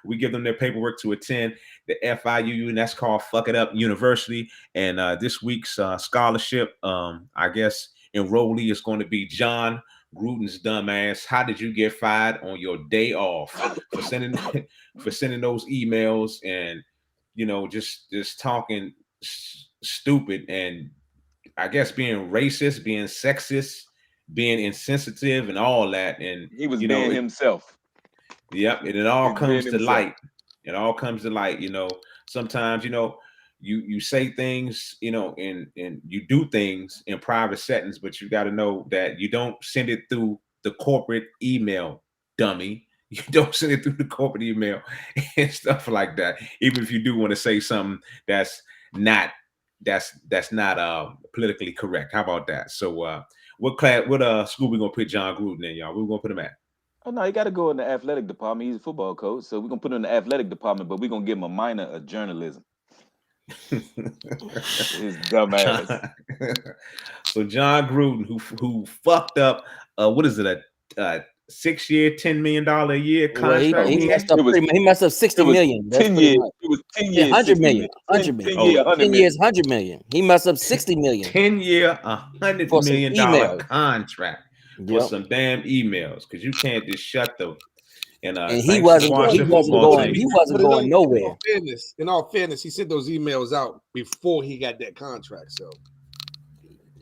we give them their paperwork to attend the FIUU, and that's called Fuck It Up University. And this week's scholarship, I guess enrollee is going to be John Gruden's dumbass. How did you get fired on your day off for sending those emails and just talking stupid, and I guess being racist, being sexist, being insensitive, and all that? And he was being himself. Yep, and it all comes to light. It all comes to light. Sometimes you say things, and you do things in private settings, but you got to know that you don't send it through the corporate email, dummy. You don't send it through the corporate email and stuff like that. Even if you do want to say something that's not politically correct. How about that? So what school we gonna put John Gruden in, y'all? Where we gonna put him at? Oh no, he got to go in the athletic department. He's a football coach, so we're gonna put him in the athletic department, but we're gonna give him a minor of journalism. His dumb ass. So John Gruden, who fucked up, what is it, a 6-year, $10 million a year contract? Well, he messed up. He messed up 60 million. 10 years. It was 10 years. 100 million. 100 million. 10 years, 100 million. He messed up 60 million. 10-year, $100 million contract for some damn emails, because you can't just shut them. And he wasn't going nowhere. In all fairness, he sent those emails out before he got that contract. So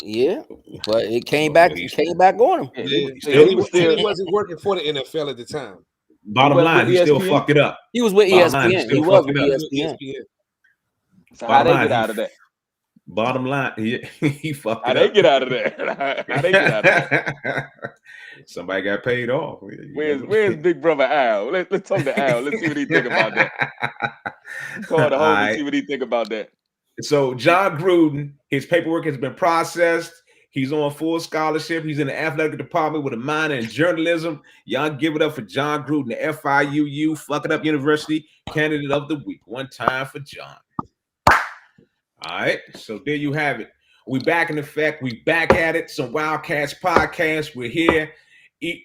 yeah, but it came back on him. He wasn't working for the NFL at the time. Bottom line, he still fucked it up. He was with ESPN. He was with ESPN. So how they get out of that? Bottom line, he fucked it up. How they get out of there? How they get out of there? Somebody got paid off. Where's Big Brother Al? Let's talk to Al. Let's see what he think about that. Call the home and see what he think about that. So John Gruden, his paperwork has been processed. He's on full scholarship. He's in the athletic department with a minor in journalism. Y'all give it up for John Gruden, the FIUU Fuck It Up University candidate of the week. One time for John. All right, so there you have it. We back in effect. We back at it. Some Wildcats podcast. We're here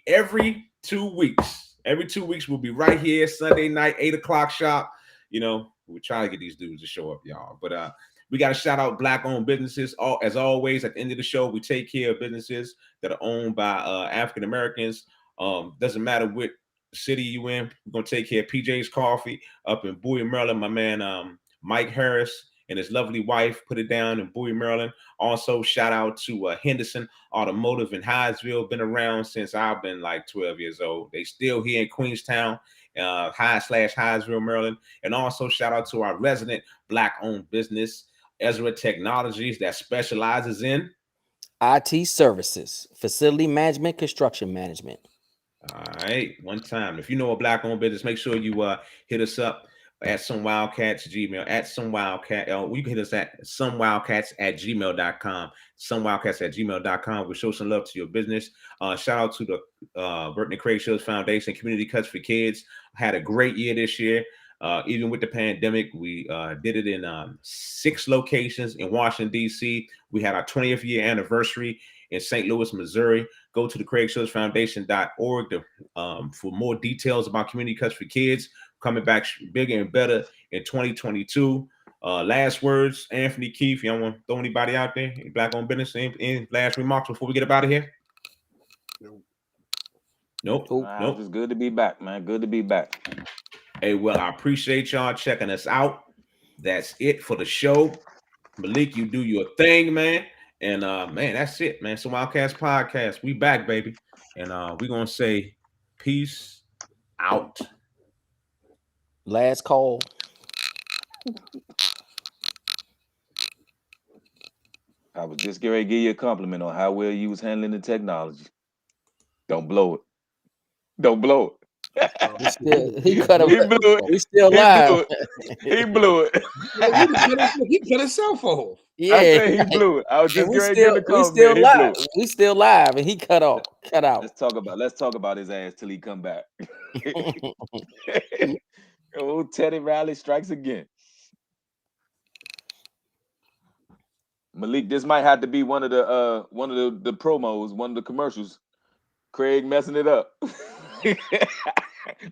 every 2 weeks. Every 2 weeks, we'll be right here Sunday night, 8:00 sharp. We're trying to get these dudes to show up, y'all. But we got to shout out Black-owned businesses. As always, at the end of the show, we take care of businesses that are owned by African Americans. Doesn't matter what city you in. We're gonna take care of PJ's Coffee up in Bowie, Maryland. My man Mike Harris and his lovely wife put it down in Bowie, Maryland. Also, shout out to Henderson Automotive in Hyattsville. Been around since I've been like 12 years old. They still here in Queenstown, /Hyattsville, Maryland. And also shout out to our resident Black-owned business, Ezra Technologies, that specializes in IT services, facility management, construction management. All right, one time. If you know a Black-owned business, make sure you hit us up at some Wildcats Gmail, at some Wildcat. You can hit us at somewildcats@gmail.com. Somewildcats@gmail.com. We'll show some love to your business. Shout out to the Burton and Craig Shields Foundation, Community Cuts for Kids. Had a great year this year. Even with the pandemic, we did it in 6 locations in Washington, D.C. We had our 20th year anniversary in St. Louis, Missouri. Go to the CraigShillsFoundation.org for more details about Community Cuts for Kids. Coming back bigger and better in 2022. Last words, Anthony, Keith. Y'all want to throw anybody out there? Any Black-owned business? Any last remarks before we get up out of here? Nope. It's good to be back, man. Good to be back. Hey, well, I appreciate y'all checking us out. That's it for the show. Malik, you do your thing, man. And man, that's it, man. So Wildcats podcast. We back, baby. And we're gonna say peace out. Last call. I was just getting ready to give you a compliment on how well you was handling the technology. Don't blow it. Don't blow it. He cut him. He blew it. We still He live. blew it. He blew it. He cut himself off. Yeah, I said he blew it. I was just and getting ready to give the we still compliment. He blew live. it. We still live, and he cut out. Let's talk about his ass till he come back. Oh, Teddy Riley strikes again. Malik, this might have to be one of the promos, one of the commercials. Craig messing it up.